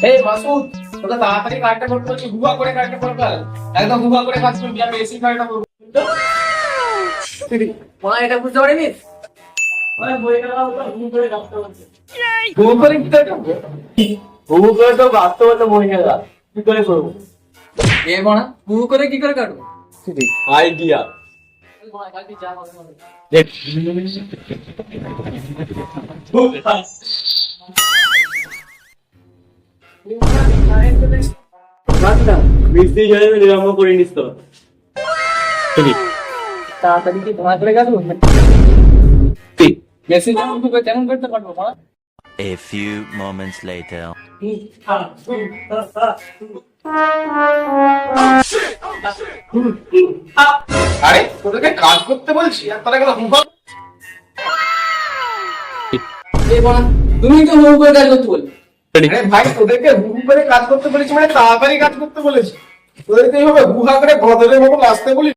এই মাসুদ, তোকে তাড়াতাড়ি কাজটা করতে বলছি, হুয়া করে কাজটা করবে, একদম হুয়া করে কাজ করবি, আমি এসি কাজটা করবো। মা এটা বুঝতে পারিনি। হুয়া করে কি করবো? হুবু করে তো বাস্তবতা মরে গেল, কি করে করবো? এ মনা হুবু করে কি করে কাটবো? আইডিয়া। মিস্ত্রি জলে বিলম্ব করে নিস তো। তাড়াতাড়ি কি ধোঁয়া করে কাটবো? মেসেজ কেমন করতে পারবো মা? A few moments later. আরে তোদেরকে কাজ করতে বলছি আর তোরা গেল হুয়া। এ মনা তুমি তো হুবু করে কাজ করতে বলি। আরে ভাই, তোদেরকে হুহু করে কাজ করতে বলেছি মানে তাড়াতাড়ি কাজ করতে বলেছি। তোদেরকে এইভাবে হুহা করে বদলের মতো আসতে বলি।